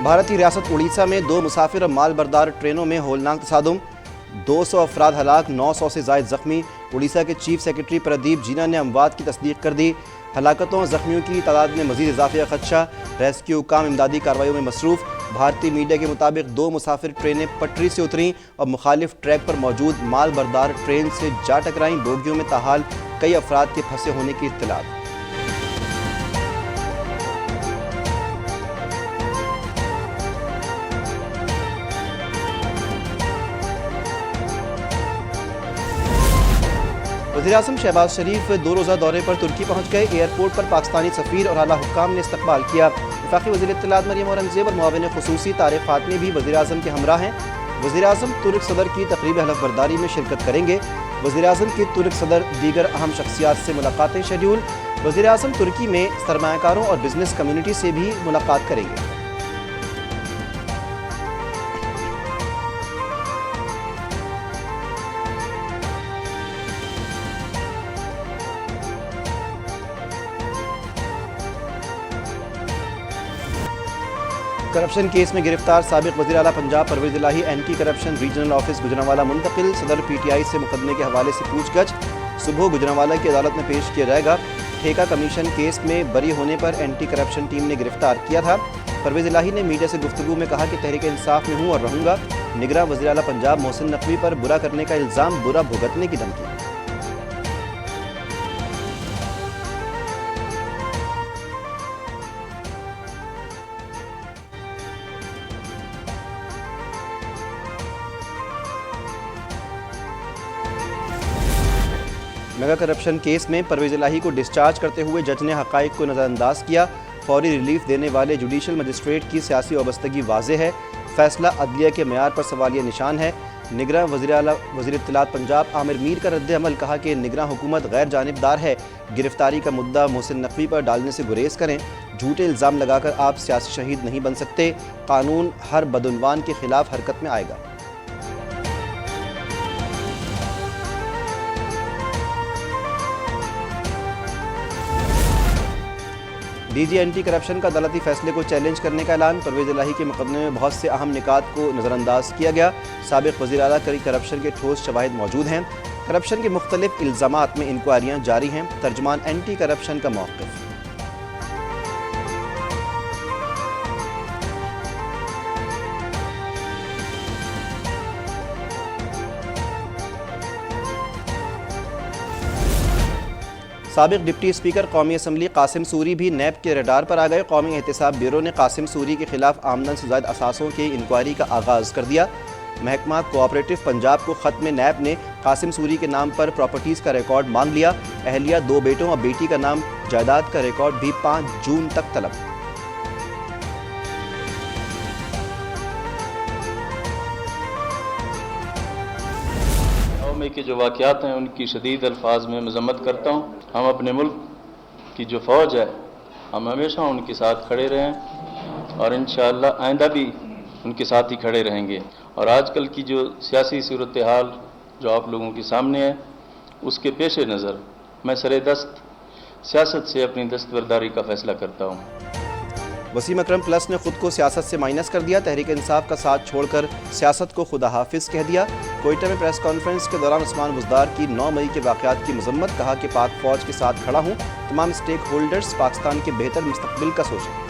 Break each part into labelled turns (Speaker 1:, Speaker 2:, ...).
Speaker 1: भारतीय रियासत उड़ीसा में 2 मुसाफिर और माल बरदार ट्रेनों में होलनाक तसादुम, 200 अफराद हलाक, 900 से ज़ायद ज़ख्मी। उड़ीसा के चीफ सेक्रेटरी प्रदीप जीना ने अमवात की तस्दीक कर दी। हलाकतों और ज़ख्मियों की तादाद में मज़ीद इजाफे का खदशा, रेस्क्यू काम इमदादी कार्रवाइयों में मसरूफ़। भारतीय मीडिया के मुताबिक 2 मुसाफिर ट्रेनें पटरी से उतरीं और मुखालिफ ट्रैक पर मौजूद माल बरदार ट्रेन से जा टकराईं। बोगियों में ताहाल कई अफराद के फंसे होने की इत्तलात। वज़ीर-ए-आज़म शहबाज शरीफ 2 रोज़ा दौरे पर तुर्की पहुँच गए। एयरपोर्ट पर पाकिस्तानी सफ़ीर और आला हुक्काम ने इस्तकबाल किया। वफाकी वज़ीर इत्तलात मरियम औरंगज़ेब और मुआविन ख़ुसूसी तारिक फ़ातमी भी वज़ीर-ए-आज़म के हमरा हैं। वज़ीर-ए-आज़म तुर्क सदर की तक़रीब हलफ बरदारी में शिरकत करेंगे। वज़ीर-ए-आज़म की तुर्क सदर दीगर अहम शख्सियात से मुलाकातें शेड्यूल। वज़ीर-ए-आज़म तुर्की में सरमायाकारों और बिजनेस कम्यूनिटी से भी मुलाकात करेंगे। करप्शन केस में गिरफ्तार साबिक वज़ीर आला Punjab Parvez Elahi anti corruption regional office Gujranwala मुंतकिल। सदर PTI से मुकदमे के हवाले से पूछगछ, सुबह गुजरांवाला की अदालत में पेश किया जाएगा। ठेका कमीशन केस में बरी होने पर एंटी करप्शन टीम ने गिरफ्तार किया था। परवेज़ इलाही ने मीडिया से गुफ्तगू में कहा कि तहरीक इंसाफ में हूँ और रहूँगा। निगरां वज़ीर आला पंजाब मोहसिन नकवी पर बुरा करने का इल्ज़ाम, बुरा भुगतने की धमकी। मेगा करप्शन केस में परवेज़ इलाही को डिस्चार्ज करते हुए जज ने हक़ाइक़ को नज़रअंदाज किया। फौरी रिलीफ देने वाले जुडिशल मजिस्ट्रेट की सियासी वाबस्तगी वाज़ेह है। फैसला अदलिया के मेयार पर सवालिया निशान है। निगरां वज़ीर इत्तलात पंजाब आमिर मीर का रद्द-ए-अमल, कहा कि निगरां हुकूमत गैर जानिबदार है। गिरफ्तारी का मुद्दा मोहसिन नकवी पर डालने से गुरेज करें। झूठे इल्ज़ाम लगाकर आप सियासी शहीद नहीं बन सकते। कानून हर बदउनवान के खिलाफ हरकत में आएगा। DG एंटी करप्शन का अदालती फैसले को चैलेंज करने का ऐलान। परवेज़ इलाही के मुकदमे में बहुत से अहम निकात को नज़रअंदाज किया गया। साबिक़ वज़ीर आला कई करप्शन के ठोस शवाहिद मौजूद हैं। करप्शन के मुख्तलिफ इल्ज़ामात में इंक्वायरियाँ जारी हैं। तर्जुमान एंटी करप्शन का मौक़िफ़। साबिक़ डिप्टी स्पीकर कौमी असम्बली कासिम सूरी भी नैब के रडार पर आ गए। कौमी एहतसाब ब्यूरो ने कासिम सूरी के खिलाफ आमदन से ज़ायद असासों की इंक्वायरी का आगाज़ कर दिया। महकमा कोऑपरेटिव पंजाब को ख़त में नैब ने कासिम सूरी के नाम पर प्रॉपर्टीज़ का रिकॉर्ड मांग लिया। अहलिया, 2 बेटों और बेटी का नाम जायदाद का रिकॉर्ड भी 5 जून तक तलब।
Speaker 2: के जो वाक़यात हैं उनकी शदीद अल्फाज में मज़म्मत करता हूँ। हम अपने मुल्क की जो फ़ौज है, हम हमेशा उनके साथ खड़े रहें और इंशाअल्लाह आइंदा भी उनके साथ ही खड़े रहेंगे। और आजकल की जो सियासी सूरत हाल जो आप लोगों के सामने है, उसके पेश नज़र मैं सरेदस्त सियासत से अपनी दस्तबरदारी का फ़ैसला करता हूँ।
Speaker 1: वसीम अकरम प्लस ने खुद को सियासत से माइनस कर दिया। तहरीक इंसाफ का साथ छोड़कर सियासत को खुदा हाफिज कह दिया। कोयटा में प्रेस कॉन्फ्रेंस के दौरान उस्मान बुज़दार की 9 मई के वाक़यात की मज़म्मत, कहा कि पाक फ़ौज के साथ खड़ा हूँ। तमाम स्टेक होल्डर्स पाकिस्तान के बेहतर मुस्तकबिल का सोचें।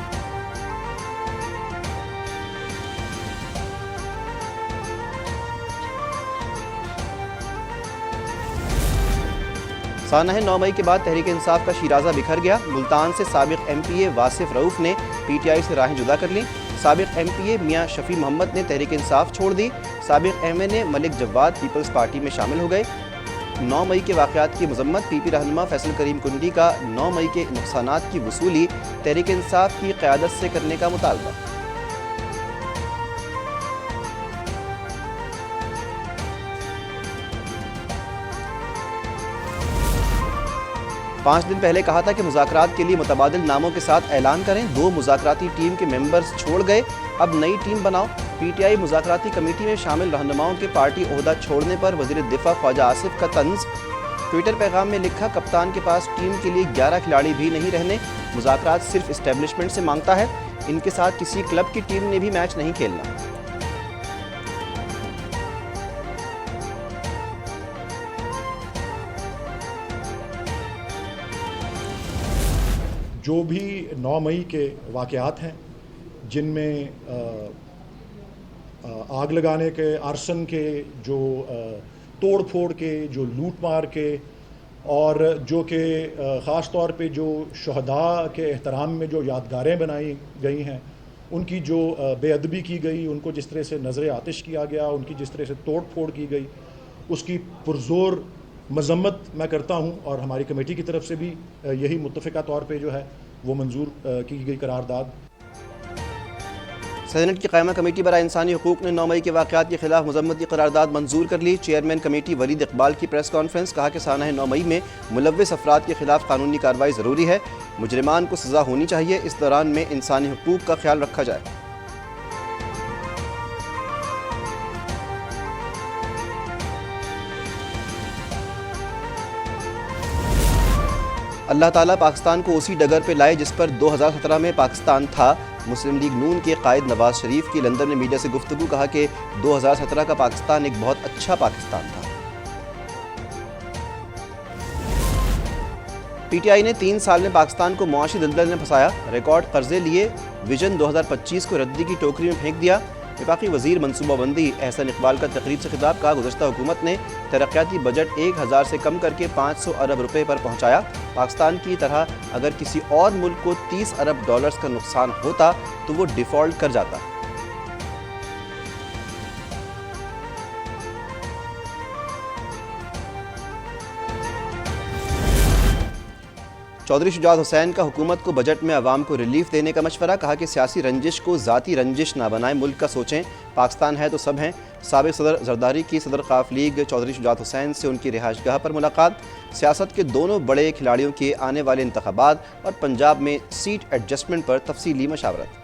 Speaker 1: सानह 9 मई के बाद तहरीक इंसाफ का शिराजा बिखर गया। मुल्तान से साबिक़ MPA वासिफ रऊफ़ ने PTI से राहें जुदा कर लीं। साबिक़ MPA मियाँ शफ़ी मोहम्मद ने तहरीक इंसाफ छोड़ दी। साबिक़ MNA Malik Jawad Peoples Party में शामिल हो गए। 9 मई के वाक़यात की मज़म्मत, PP रहनुमा फैसल करीम कुंडी का 9 मई के नुकसानात की वसूली तहरीक इंसाफ की क़यादत से करने का मुतालबा। 5 दिन पहले कहा था कि मुज़ाकरात के लिए मुतबादिल नामों के साथ ऐलान करें। 2 मुज़ाकराती टीम के मेंबर्स छोड़ गए, अब नई टीम बनाओ। PTI मुज़ाकराती कमेटी में शामिल रहनुमाओं के पार्टी ओहदा छोड़ने पर वज़ीर दिफ़ा ख्वाजा आसिफ का तंज़। ट्विटर पैगाम में लिखा, कप्तान के पास टीम के लिए 11 खिलाड़ी भी नहीं रहने, मुज़ाकरात सिर्फ इस्टेब्लिशमेंट से मांगता है। इनके साथ किसी क्लब की टीम ने भी मैच नहीं खेलना।
Speaker 3: जो भी 9 मई के वाक़यात हैं जिनमें आग लगाने के, आर्सन के, जो तोड़ फोड़ के, जो लूट मार के, और जो कि ख़ास तौर पे जो शहदा के एहतराम में जो यादगारें बनाई गई हैं, उनकी जो बेअदबी की गई, उनको जिस तरह से नज़र आतिश किया गया, उनकी जिस तरह से तोड़ फोड़ की गई, उसकी पुरज़ोर मज़म्मत मैं करता हूँ। और हमारी कमेटी की तरफ से भी यही मुत्तफ़िका तौर पे जो है वो मंजूर की गई करारदाद।
Speaker 1: सेनेट की क़ायमा कमेटी बराए इंसानी हकूक़ ने 9 मई के वाक़यात के खिलाफ मज़म्मती करारदाद मंजूर कर ली। चेयरमैन कमेटी वलीद इकबाल की प्रेस कॉन्फ्रेंस, कहा कि सानह 9 मई में मुलव्विस अफराद के खिलाफ कानूनी कार्रवाई ज़रूरी है, मुजरिमान को सज़ा होनी चाहिए, इस दौरान में इंसानी हकूक़ का ख्याल रखा जाए। अल्लाह ताला पाकिस्तान को उसी डगर पे लाए जिस पर 2017 में पाकिस्तान था। मुस्लिम लीग नून के कायद नवाज शरीफ की लंदन में मीडिया से गुफ्तगू, कहा कि 2017 का पाकिस्तान एक बहुत अच्छा पाकिस्तान था। पीटीआई ने 3 साल में पाकिस्तान को मुआशी दलदल में फंसाया, रिकॉर्ड कर्जे लिए, विजन 2025 को रद्दी की टोकरी में फेंक दिया। वफाकी वजीर मनसूबाबंदी एहसन इकबाल का तकरीब से खिताब, कहा गुज़श्ता हुकूमत ने तरक्याती बजट 1000 से कम करके 500 अरब रुपए पर पहुँचाया। पाकिस्तान की तरह अगर किसी और मुल्क को 30 अरब डॉलर्स का नुकसान होता तो वो डिफ़ॉल्ट कर जाता। चौधरी शुजात हुसैन का हुकूमत को बजट में अवाम को रिलीफ देने का मशवरा, कहा कि सियासी रंजिश को ज़ाती रंजिश ना बनाएं, मुल्क का सोचें, पाकिस्तान है तो सब हैं। साबिक़ सदर जरदारी की सदर ख़ाफ लीग चौधरी शुजात हुसैन से उनकी रिहाइशगाह पर मुलाकात, सियासत के दोनों बड़े खिलाड़ियों के आने वाले इंतखाबात और पंजाब में सीट एडजस्टमेंट पर तफसीली मशावरत।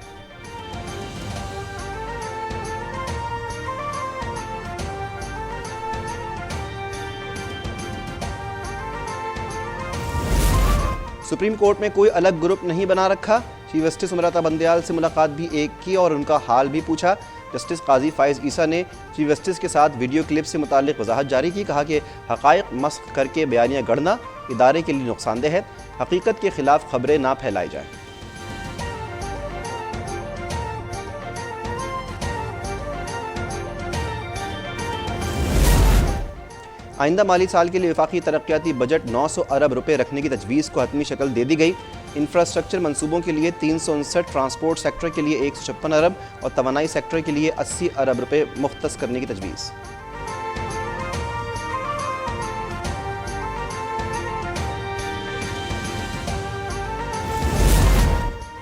Speaker 1: सुप्रीम कोर्ट में कोई अलग ग्रुप नहीं बना रखा, चीफ जस्टिस उमराता बंदयाल से मुलाकात भी एक की और उनका हाल भी पूछा। जस्टिस काजी फाइज ईसा ने चीफ जस्टिस के साथ वीडियो क्लिप से मुताल्लिक वजाहत जारी की, कहा कि हक़ाइक़ मस्ख़ करके बयानियाँ गढ़ना इदारे के लिए नुकसानदेह है, हकीकत के खिलाफ खबरें ना फैलाई जाएँ। आइंदा माली साल के लिए वफाकी तरक्याती बजट 900 अरब रुपए रखने की तजवीज़ को हतमी शक्ल दे दी गई। इंफ्रास्ट्रक्चर मंसूबों के लिए 359, ट्रांसपोर्ट सेक्टर के लिए 156 अरब और तवानाई सेक्टर के लिए 80 अरब रुपए मुख्तस करने की तजवीज़।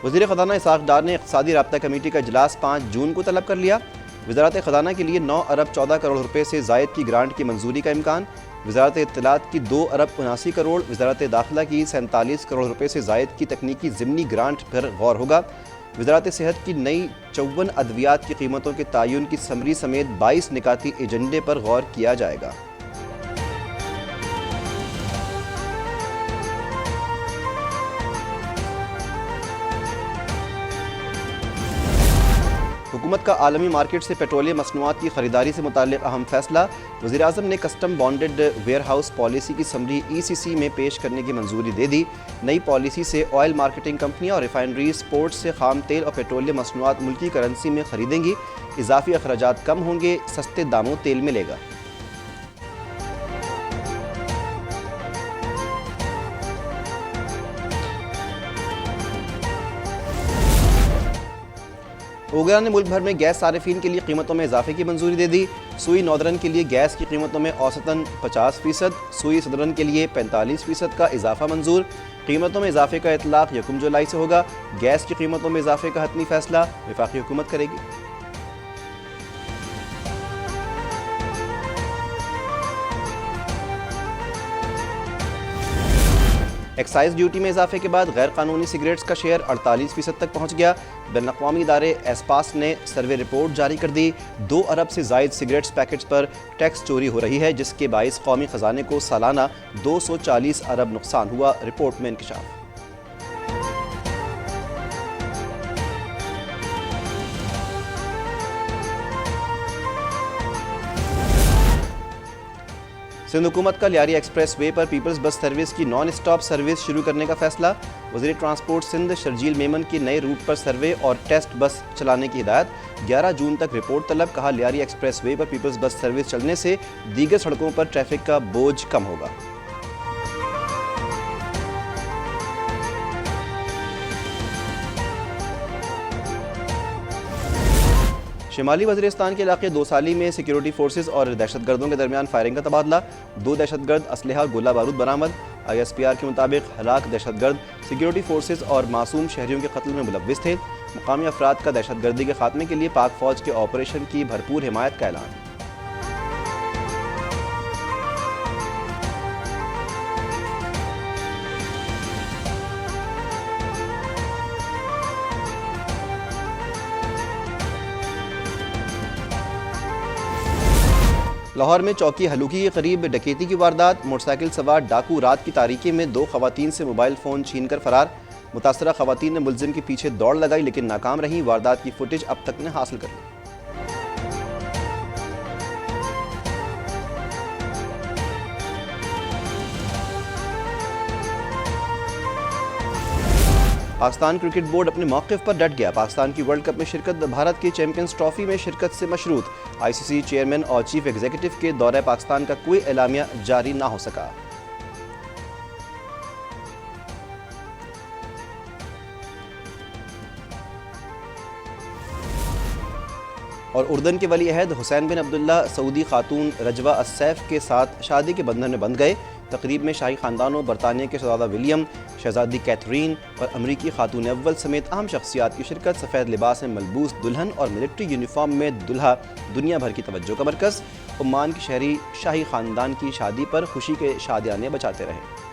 Speaker 1: वज़ीर ख़ज़ाना इसहाक़ डार ने इक़्तिसादी राब्ता कमेटी का इजलास 5 जून को तलब कर लिया। वज़ारत ख़ज़ाना के लिए 9 अरब 14 करोड़ रुपए से ज़ायद की ग्रांट की मंजूरी का इम्कान। वज़ारत इत्तलात की 2 अरब 79 करोड़, वज़ारत दाखिला की 47 करोड़ रुपए से ज़ायद की तकनीकी ज़िमनी ग्रांट पर गौर होगा। वज़ारत सेहत की नई 54 अद्वियात की कीमतों के तयन की समरी समेत 22 निकाती एजेंडे पर गौर किया जाएगा। हुकूमत का आलमी मार्केट से पेट्रोलियम मसनूआत की खरीदारी से मुताल्लिक़ अहम फैसला। वज़ीर-ए-आज़म ने custom bonded warehouse policy की समरी ECC में पेश करने की मंजूरी दे दी। नई पॉलिसी से ऑयल मार्केटिंग कंपनियाँ और रिफाइनरी स्पोर्ट्स से खाम तेल और पेट्रोलियम मसनूआत मुल्की करेंसी में खरीदेंगी। इजाफी अखराजात कम होंगे, सस्ते दामों तेल मिलेगा। ओगरा ने मुल्क भर में गैस सारिफीन के लिए कीमतों में इजाफे की मंजूरी दे दी। सुई नॉर्दर्न के लिए गैस की कीमतों में औसतन 50%, सुई सदर्न के लिए 45% का इजाफा मंजूर। कीमतों में इजाफे का इतलाक 1 जुलाई से होगा। गैस की कीमतों में इजाफे का हतमी फैसला वफाकी हुकूमत करेगी। एक्साइज ड्यूटी में इजाफे के बाद गैर कानूनी सिगरेट्स का शेयर 48% तक पहुँच गया। बैनुल-अक़वामी इदारे एस्पास ने सर्वे रिपोर्ट जारी कर दी। 2 अरब से ज़ायद सिगरेट्स पैकेट्स पर टैक्स चोरी हो रही है, जिसके बाइस कौमी ख़जाने को सालाना 240 अरब नुकसान हुआ। रिपोर्ट में इंकशाफ। सिंध हुकूमत का लियारी एक्सप्रेस वे पर पीपल्स बस सर्विस की नॉन स्टॉप सर्विस शुरू करने का फैसला। वज़ीर ट्रांसपोर्ट सिंध शर्जील मेमन की नए रूट पर सर्वे और टेस्ट बस चलाने की हिदायत। 11 जून तक रिपोर्ट तलब। कहा लियारी एक्सप्रेस वे पर पीपल्स बस सर्विस चलने से दीगर सड़कों पर ट्रैफिक का बोझ कम होगा। शिमाली वज़ीरिस्तान के इलाके दोसाली में सिक्योरिटी फोर्सेस और दहशतगर्दों के दरमियान फायरिंग का तबादला। 2 दहशतगर्द, असलहा और गोला बारूद बरामद। ISPR के मुताबिक हलाक दहशतगर्द सिक्योरिटी फोर्सेस और मासूम शहरियों के कत्ल में मुलव्विस थे। मुकामी अफराद का दहशतगर्दी के खात्मे के लिए पाक फ़ौज के ऑपरेशन की भरपूर हिमायत का ऐलान। लाहौर में चौकी हलूकी के करीब डकैती की वारदात। मोटरसाइकिल सवार डाकू रात की तारीकी में 2 खवातीन से मोबाइल फ़ोन छीनकर फरार। मुतासरा खवातीन ने मुलजिम के पीछे दौड़ लगाई लेकिन नाकाम रहीं। वारदात की फुटेज अब तक ने हासिल कर ली। पाकिस्तान क्रिकेट बोर्ड अपने मौक़िफ़ पर डट गया। पाकिस्तान की वर्ल्ड कप में शिरकत भारत की चैंपियंस ट्रॉफी में शिरकत से मशरूत। ICC चेयरमैन और चीफ एग्जीक्यूटिव के दौरे पाकिस्तान का कोई एलामिया जारी ना हो सका। और उर्दन के वली अहद हुसैन बिन अब्दुल्ला सऊदी खातून रजवा अस्सैफ के साथ शादी के बंधन में बंध गए। तकरीब में शाही खानदानों, बरतानिया के शहजादा विलियम, शहजादी कैथरीन और अमरीकी खातून अव्वल समेत अहम शख्सियात की शिरकत। सफ़ेद लिबास में मलबूस दुल्हन और मिलिट्री यूनिफॉर्म में दुल्हा दुनिया भर की तवज्जो का मरकज़। ओमान के शहरी शाही खानदान की शादी पर खुशी के शादियाने बचाते रहे।